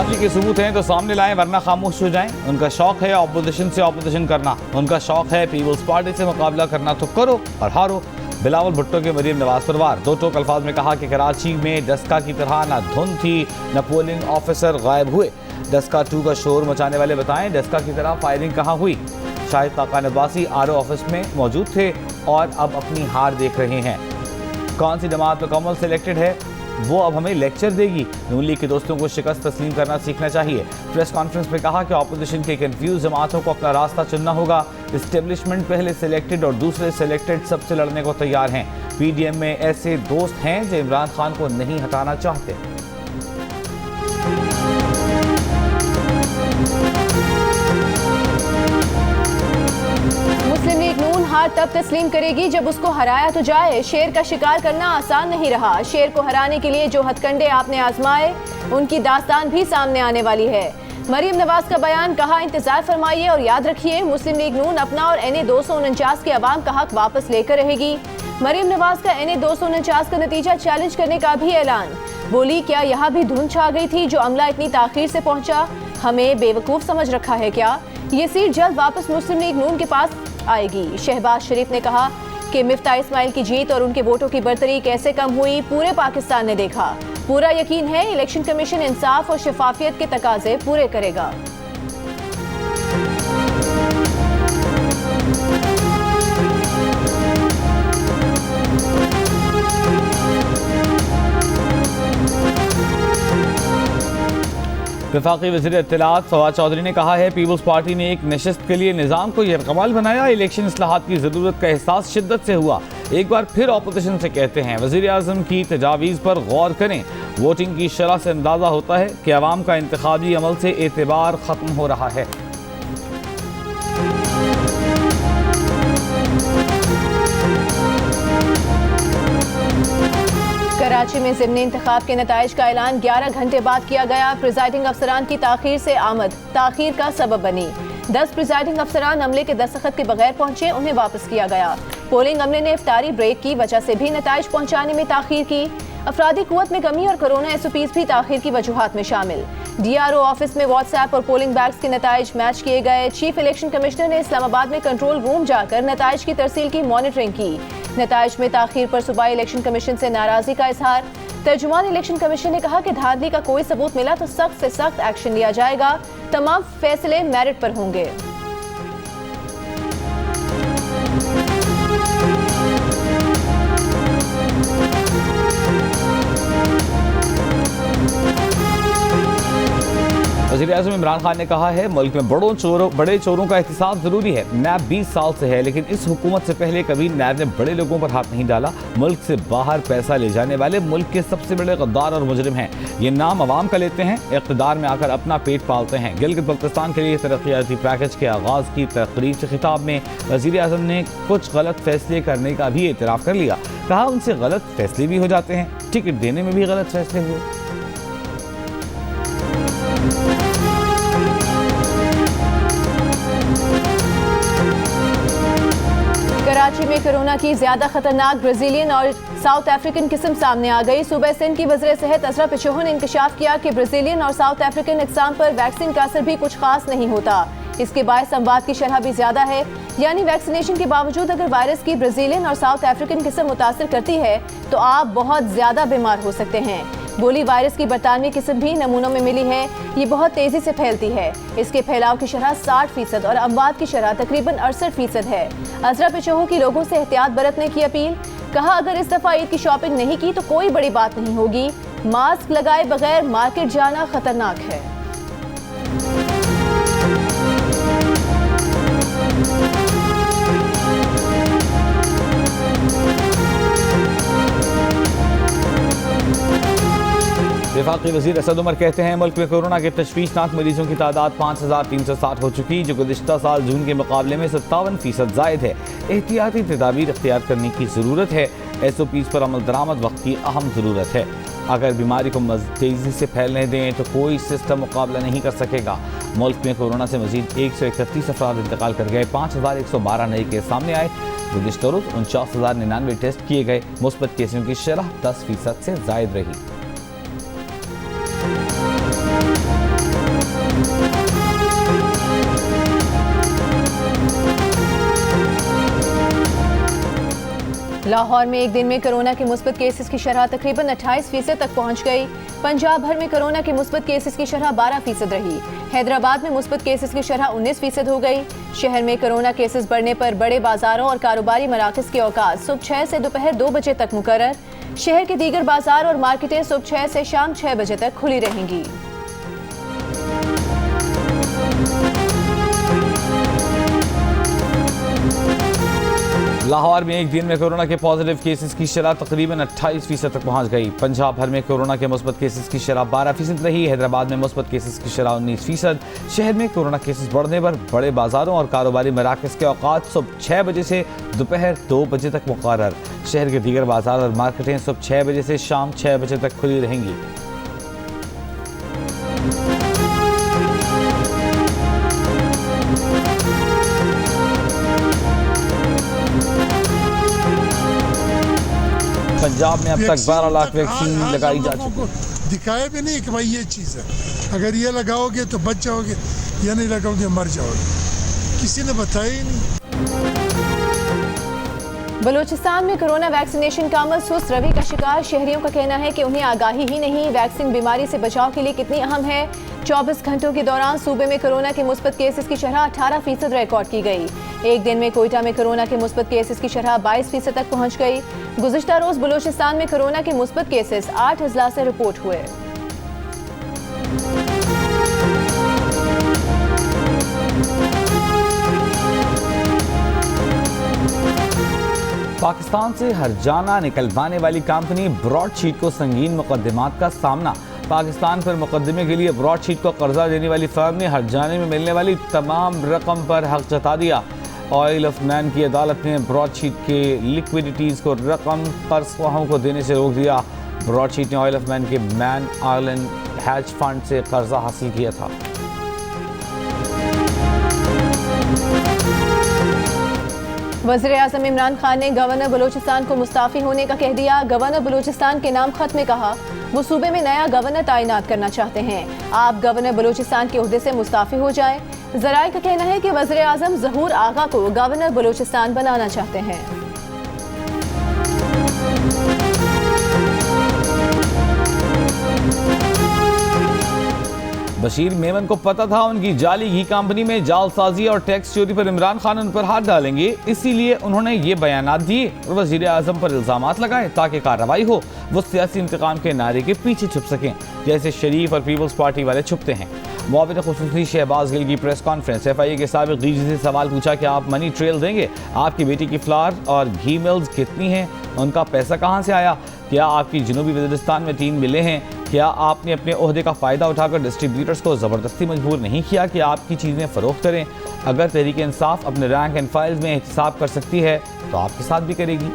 धांधली के सबूत हैं तो सामने लाएं वरना खामोश हो जाएं। उनका शौक है ऑपोजिशन से ऑपोजिशन करना, उनका शौक है पीपल्स पार्टी से मुकाबला करना, तो करो और हारो। बिलावल भुट्टो के मरीम नवाज पर वार। दो टोक अल्फाज में कहा कि कराची में डस्का की तरह न धुंध थी न पोलिंग ऑफिसर गायब हुए। डस्का 2 का शोर मचाने वाले बताएं डस्का की तरह फायरिंग कहाँ हुई। शाहिद काका नवासी आरओ ऑफिस में मौजूद थे और अब अपनी हार देख रहे हैं। कौन सी जमात मुकम्मल सिलेक्टेड है वो अब हमें लेक्चर देगी। नून लीग के दोस्तों को शिकस्त तस्लीम करना सीखना चाहिए। प्रेस कॉन्फ्रेंस में कहा कि ऑपोजिशन के कंफ्यूज जमातों को अपना रास्ता चुनना होगा। इस्टेब्लिशमेंट पहले सिलेक्टेड और दूसरे सिलेक्टेड सबसे लड़ने को तैयार हैं। पीडीएम में ऐसे दोस्त हैं जो इमरान खान को नहीं हटाना चाहते। मुस्लिम लीग नून हार तब तस्लीम करेगी जब उसको हराया तो जाए। शेर का शिकार करना आसान नहीं रहा। शेर को हराने के लिए जो हथकंडे आपने आजमाए उनकी दास्तान भी सामने आने वाली है। मरीम नवाज का बयान, कहा इंतजार फरमाइए और याद रखिए मुस्लिम लीग नून अपना और NA 249 के अवाम का हक वापस लेकर रहेगी। मरीम नवाज का NA 249 का नतीजा चैलेंज करने का भी ऐलान। बोली, क्या यहाँ भी धुंध छा गई थी जो अमला इतनी ताखीर से पहुंचा? हमें बेवकूफ समझ रखा है क्या? ये सीट जल्द वापस मुस्लिम लीग नून के पास आएगी। शहबाज शरीफ ने कहा कि मिफ्ता इस्माइल की जीत और उनके वोटों की बर्तरी कैसे कम हुई पूरे पाकिस्तान ने देखा। पूरा यकीन है इलेक्शन कमीशन इंसाफ और शफाफियत के तकाजे पूरे करेगा। वफाकी वज़ीर इत्तलात फवाद चौधरी ने कहा है पीपल्स पार्टी ने एक नशस्त के लिए निज़ाम को यरकमाल बनाया। इलेक्शन इस्लाहात की ज़रूरत का एहसास शिद्दत से हुआ। एक बार फिर ऑपोजिशन से कहते हैं वज़ीर आज़म की तजावीज़ पर गौर करें। वोटिंग की शरह से अंदाज़ा होता है कि अवाम का इंतखाबी अमल से एतबार ख़त्म हो रहा है। कराची में ज़िमनी इंतखाब के नताइज का ऐलान 11 घंटे बाद किया गया। प्रिजाइडिंग अफसरान की ताखीर से आमद ताखीर का सबब बनी। 10 प्रिजाइडिंग अफसरान अमले के दस्तखत के बगैर पहुंचे, उन्हें वापस किया गया। पोलिंग अमले ने इफ्तारी ब्रेक की वजह से भी नताइज पहुंचाने में ताखीर की। अफरादी कुव्वत में कमी और कोरोना SOPs भी ताखीर की वजूहात में शामिल। DRO ऑफिस में व्हाट्सएप और पोलिंग बैग्स के नताइज मैच किए गए। चीफ इलेक्शन कमिश्नर ने इस्लामाबाद में कंट्रोल रूम जाकर नताइज की तरसील की मॉनिटरिंग की। नताइज में ताखीर पर सूबाई इलेक्शन कमीशन से नाराजगी का इजहार। तर्जुमान इलेक्शन कमीशन ने कहा कि धांधली का कोई सबूत मिला तो सख्त से सख्त एक्शन लिया जाएगा। तमाम फैसले मेरिट पर होंगे। वज़ीर-ए-आज़म इमरान खान ने कहा है मुल्क में बड़े चोरों का एहतिसाब जरूरी है। नैब 20 साल से है लेकिन इस हुकूमत से पहले कभी नैब ने बड़े लोगों पर हाथ नहीं डाला। मुल्क से बाहर पैसा ले जाने वाले मुल्क के सबसे बड़े गद्दार और मुजरिम हैं। ये नाम अवाम का लेते हैं, इक़्तिदार में आकर अपना पेट पालते हैं। गिलगित बल्तिस्तान के लिए तरक्याती पैकेज के आगाज़ की तकरीब से खिताब में वज़ीर-ए-आज़म ने कुछ गलत फैसले करने का भी एतराफ़ कर लिया। कहा उनसे गलत फैसले भी हो जाते हैं, टिकट देने में भी गलत फैसले हुए। कराची में कोरोना की ज्यादा खतरनाक ब्राजीलियन और साउथ अफ्रीकन किस्म सामने आ गई। सूबे सिंध की वज़ीर सेहत अज़रा पिछोह ने इंकशाफ किया कि ब्राजीलियन और साउथ अफ्रीकन इकसाम पर वैक्सीन का असर भी कुछ खास नहीं होता। इसके बायस संवाद की शरह भी ज्यादा है, यानी वैक्सीनेशन के बावजूद अगर वायरस की ब्राजीलियन और साउथ अफ्रीकन किस्म मुतासर करती है तो आप बहुत ज्यादा बीमार हो सकते हैं। बोली, वायरस की बरतानवी किस्म भी नमूनों में मिली है। ये बहुत तेजी से फैलती है। इसके फैलाव की शरह 60% और अमवात की शरह तकरीबन 68% है। अज़रा पिछोह की लोगों से एहतियात बरतने की अपील। कहा अगर इस दफा ईद की शॉपिंग नहीं की तो कोई बड़ी बात नहीं होगी। मास्क लगाए बगैर मार्केट जाना खतरनाक है। वफाकी वज़ीर असद उमर कहते हैं मुल्क में कोरोना के तशवीशनाक मरीजों की तादाद 5360 हो चुकी जो गुज़िश्ता साल जून के मुकाबले में 57% ज़ायद है। एहतियाती तदाबीर इख्तियार करने की ज़रूरत है। SOPs पर अमल दरामद वक्त की अहम ज़रूरत है। अगर बीमारी को तेज़ी से फैलने दें तो कोई सिस्टम मुकाबला नहीं कर सकेगा। मुल्क में कोरोना से मजीद 131 अफराद इंतकाल कर गए। 5112 नए केस सामने आए। गुज़िश्ता रोज़ 49,099 टेस्ट किए गए। मुस्बत केसों की शरह 10% से ज़ायद रही। लाहौर में एक दिन में कोरोना के मुस्बत केसेस की शरह तकरीबन 28% तक पहुंच गई। पंजाब भर में कोरोना के मुस्बत केसेस की शरह 12% रही। हैदराबाद में मुस्बत केसेस की शरह 19% हो गई। शहर में कोरोना केसेस बढ़ने पर बड़े बाजारों और कारोबारी मराकज के औकात सुबह 6 से दोपहर 2 बजे तक मुकर्रर। शहर के दीगर बाजार और मार्केटें सुबह 6 से शाम 6 बजे तक खुली रहेंगी। लाहौर में एक दिन में कोरोना के पॉजिटिव केसेस की शरह तकरीबन 28% तक पहुंच गई। पंजाब भर में कोरोना के मुस्बत केसेस की शरह 12% रही। हैदराबाद में मुस्बत केसेस की शरह 19%। शहर में कोरोना केसेस बढ़ने पर बड़े बाजारों और कारोबारी मराकज के औकात सुबह 6 बजे से दोपहर 2 बजे तक मुकर्रर। शहर के दीगर बाजार और मार्केटें सुबह 6 बजे से शाम 6 बजे तक खुली रहेंगी। पंजाब में अब तक 12 लाख वैक्सीन लगाई जा चुकी है। दिखाए भी नहीं कि भाई ये चीज़ है, अगर ये लगाओगे तो बच जाओगे, या नहीं लगाओगे मर जाओगे, किसी ने बताया ही नहीं। बलूचिस्तान में कोरोना वैक्सीनेशन का अमल सुस्त रवि का शिकार। शहरियों का कहना है कि उन्हें आगाही ही नहीं, वैक्सीन बीमारी से बचाव के लिए कितनी अहम है। 24 घंटों के दौरान सूबे में कोरोना के मुस्बत केसेस की शरह 18% रिकॉर्ड की गई। एक दिन में कोयटा में कोरोना के मुस्बत केसेस की शरह 22% तक पहुंच गई। गुज़िश्ता रोज बलूचिस्तान में कोरोना के मुस्बत केसेस 8 अजला से रिपोर्ट हुए। पाकिस्तान से हरजाना निकलवाने वाली कंपनी ब्रॉडशीट को संगीन मुकदमात का सामना। पाकिस्तान पर मुकदमे के लिए ब्रॉडशीट को कर्जा देने वाली फर्म ने हरजाने में मिलने वाली तमाम रकम पर हक जता दिया। ऑयल ऑफ मैन की अदालत ने ब्रॉडशीट के लिक्विडिटीज़ को रकम कर्जख्वाहों को देने से रोक दिया। ब्रॉडशीट ने ऑयल ऑफ मैन के मैन आइलैंड हैज फंड से कर्जा हासिल किया था। वज़ीर-ए-आज़म इमरान खान ने गवर्नर बलूचिस्तान को मुस्ताफ़ी होने का कह दिया। गवर्नर बलूचिस्तान के नाम खत में कहा वो सूबे में नया गवर्नर तैनात करना चाहते हैं। आप गवर्नर बलूचिस्तान के ओहदे से मुस्ताफ़ी हो जाएं। ज़राए का कहना है कि वज़ीर-ए-आज़म ज़हूर आगा को गवर्नर बलूचिस्तान बनाना चाहते हैं। बशीर मेमन को पता था उनकी जाली घी कंपनी में जालसाजी और टैक्स चोरी पर इमरान खान उन पर हाथ डालेंगे, इसीलिए उन्होंने ये बयानात दिए और वज़ीर आज़म पर इल्ज़ामात लगाए ताकि कार्रवाई हो। वो सियासी इंतकाम के नारे के पीछे छुप सकें, जैसे शरीफ और पीपल्स पार्टी वाले छुपते हैं। मुआविन खुसूसी शहबाज गिल की प्रेस कॉन्फ्रेंस। FIA के साबिक़ डीजी से सवाल पूछा कि आप मनी ट्रेल देंगे, आपकी बेटी की फ्लावर और घी मिल्स कितनी हैं, उनका पैसा कहाँ से आया, क्या आपकी जनूबी वज़ीरिस्तान में 3 मिलें हैं, क्या आपने अपने ओहदे का फ़ायदा उठाकर डिस्ट्रीब्यूटर्स को ज़बरदस्ती मजबूर नहीं किया कि आपकी चीज़ें फ़रोख्त करें। अगर तहरीक इंसाफ अपने रैंक एंड फाइल्स में एहतिसाब कर सकती है तो आपके साथ भी करेगी।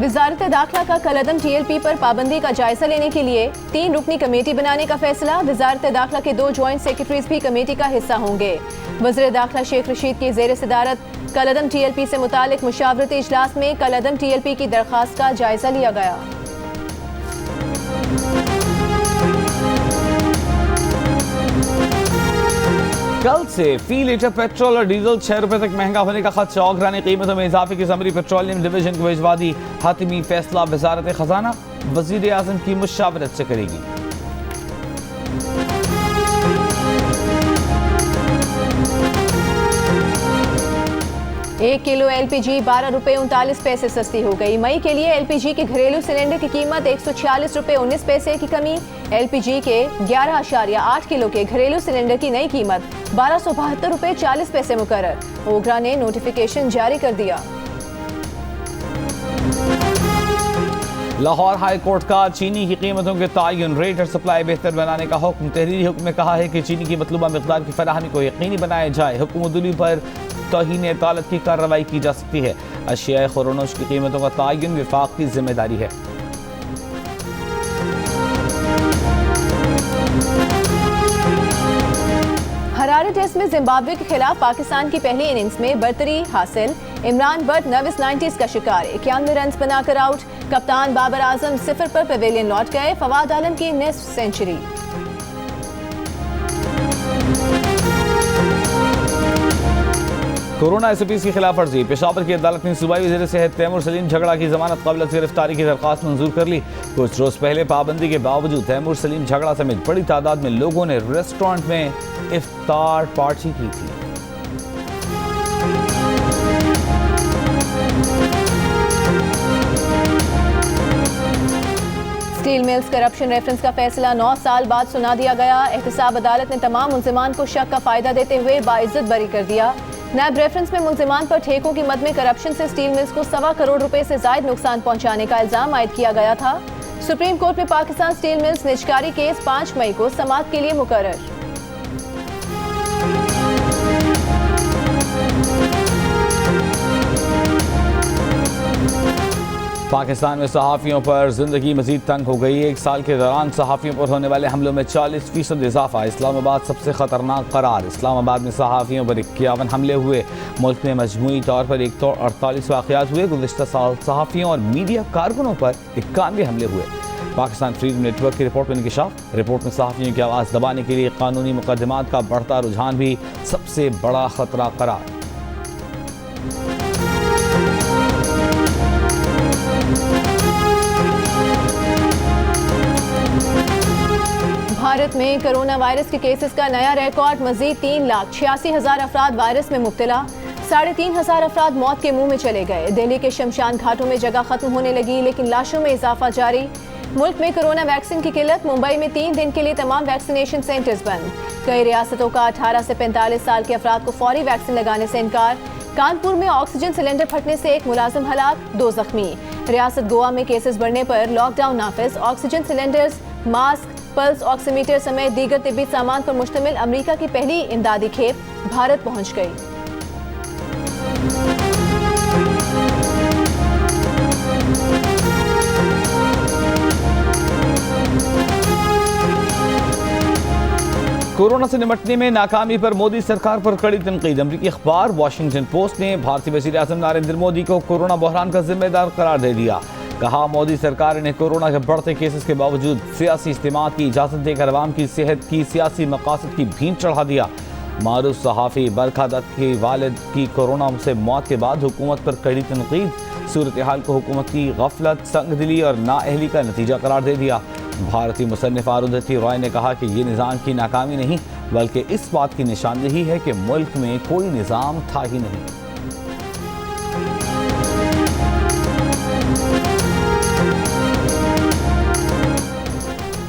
वज़ारत दाखिला का कलअदम TLP पर पाबंदी का जायजा लेने के लिए 3 रुकनी कमेटी बनाने का फैसला। वज़ारत दाखिला के 2 जॉइंट सेक्रेटरीज भी कमेटी का हिस्सा होंगे। वज़ीर दाखिला शेख रशीद की ज़ेर सदारत कलअदम TLP से मुतालिक मुशावरती इजलास में कलअदम TLP की दरख्वास्त का जायजा लिया गया। कल से फी लीटर पेट्रोल और डीजल 6 रुपए तक महंगा होने का खदशा। औगरानी कीमतों में इजाफे की ज़मरी पेट्रोलियम डिवीजन को भिजवा दी। हतमी फैसला वज़ारत खजाना वज़ीर आज़म की मुशावरत से करेगी। 1 किलो LPG 12 रुपये 39 पैसे सस्ती हो गई। मई के लिए LPG के घरेलू सिलेंडर की कीमत 146 रुपये 19 पैसे की कमी। LPG के 11.8 किलो के घरेलू सिलेंडर की नई कीमत 1272 रुपये 40 पैसे मुकर्रर। ओगरा ने नोटिफिकेशन जारी कर दिया। लाहौर हाई कोर्ट का चीनी की कीमतों के तयन रेट और सप्लाई बेहतर बनाने का हुक्म। तहरीरी हुक्म में कहा है कि चीनी की मतलूबा मिकदार की फराहमी को यकीनी बनाया जाए। हुकूमतुल्ली पर तौहीन अदालत की कार्रवाई की जा सकती है। अशिया खुरोनोश की कीमतों का तयन विफाक की जिम्मेदारी है। हरारे टेस्ट में जिम्बाब्वे के खिलाफ पाकिस्तान की पहली इनिंग्स में बरतरी हासिल। इमरान बट नर्वस 90s का शिकार, 91 रन बनाकर आउट। कप्तान बाबर आजम 0 पर पवेलियन लौट गए। फवाद आलम की निस्फ सेंचुरी। कोरोना SOPs की खिलाफ वर्जी, पेशावर की अदालत ने सूबाई वज़ीर सेहत तैमूर सलीम झगड़ा की जमानत क़ाबिल गिरफ्तारी की दरख्वास्त मंजूर कर ली। कुछ रोज पहले पाबंदी के बावजूद तैमूर सलीम झगड़ा समेत बड़ी तादाद में लोगों ने रेस्टोरेंट में इफ्तार पार्टी की थी। स्टील मिल्स करप्शन रेफरेंस का फैसला 9 साल बाद सुना दिया गया। एहतसाब अदालत ने तमाम मुल्जिमान को शक का फायदा देते हुए बाइज्जत बरी कर दिया। नैब रेफरेंस में मुल्जिमान पर ठेकों की मद में करप्शन से स्टील मिल्स को 1.25 करोड़ रुपए से जायद नुकसान पहुंचाने का इल्जाम आयद किया गया था। सुप्रीम कोर्ट में पाकिस्तान स्टील मिल्स निजकारी केस 5 मई को समाअत के लिए मुकर्रर। पाकिस्तान में सहाफ़ियों पर जिंदगी मजीद तंग हो गई। एक साल के दौरान सहाफ़ियों पर होने वाले हमलों में 40% इजाफा। इस्लामाबाद सबसे ख़तरनाक करार। इस्लामाबाद में सहाफ़ियों पर 51 हमले हुए। मुल्क में मजमूई तौर पर 148 वाक़यात हुए। गुज़िश्ता साल सहाफ़ियों और मीडिया कारकुनों पर 91 हमले हुए। पाकिस्तान फ्रीडम नेटवर्क की रिपोर्ट में इंकशाफ। रिपोर्ट में सहाफ़ियों की आवाज़ दबाने के लिए कानूनी मुकदमात का बढ़ता रुझान भी सबसे बड़ा खतरा करार। भारत में कोरोना वायरस के केसेस का नया रिकॉर्ड। मजीद 3,86,000 अफराद वायरस में मुब्तला। 3,500 अफराद मौत के मुंह में चले गए। दिल्ली के शमशान घाटों में जगह खत्म होने लगी, लेकिन लाशों में इजाफा जारी। मुल्क में कोरोना वैक्सीन की किल्लत। मुंबई में 3 दिन के लिए तमाम वैक्सीनेशन सेंटर्स बंद। कई रियासतों का 18 से 45 साल के अफराद को फौरी वैक्सीन लगाने से इनकार। कानपुर में ऑक्सीजन सिलेंडर फटने से 1 मुलाजिम हलाक, 2 जख्मी। रियासत गोवा में केसेस बढ़ने पर लॉकडाउन नाफिज। Oxygen cylinders, mask, pulse oximeter समेत दीगर तिब्बी सामान पर मुश्तमिल अमेरिका की पहली इमदादी खेप भारत पहुंच गई। कोरोना से निपटने में नाकामी पर मोदी सरकार पर कड़ी तनकीद। अमरीकी अखबार वाशिंगटन पोस्ट ने भारतीय वज़ीर आज़म नरेंद्र मोदी को कोरोना बहरान का जिम्मेदार करार दे दिया। कहा, मोदी सरकार ने कोरोना के बढ़ते केसेस के बावजूद सियासी इज्तिमा की इजाज़त देकर अवाम की सेहत की सियासी मकासद की भींट चढ़ा दिया। मारूफ सहाफ़ी बरखा दत्त के वालिद की कोरोना से मौत के बाद हुकूमत पर कड़ी तनकीद। सूरत हाल को हुकूमत की गफलत, संगदिली और नाअहली का नतीजा करार दे दिया। भारतीय मुसन्निफ़ अरुंधति रॉय ने कहा कि ये निज़ाम की नाकामी नहीं बल्कि इस बात की निशानदेही है कि मुल्क में कोई निज़ाम था ही नहीं।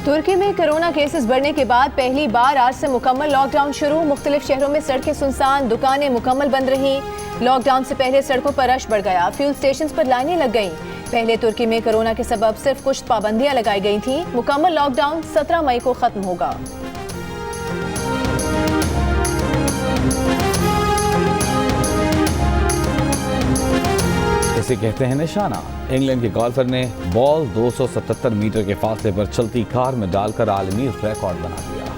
तुर्की में कोरोना केसेस बढ़ने के बाद पहली बार आज से मुकम्मल लॉकडाउन शुरू। मुख्तलिफ शहरों में सड़कें सुनसान, दुकानें मुकम्मल बंद रहीं। लॉकडाउन से पहले सड़कों पर रश बढ़ गया, फ्यूल स्टेशन पर लाइनें लग गईं। पहले तुर्की में कोरोना के सबब सिर्फ कुछ पाबंदियां लगाई गई थीं। मुकम्मल लॉकडाउन 17 मई को खत्म होगा। इसे कहते हैं निशाना। इंग्लैंड के गोल्फर ने बॉल 277 मीटर के फासले पर चलती कार में डालकर आलमी रिकॉर्ड बना दिया।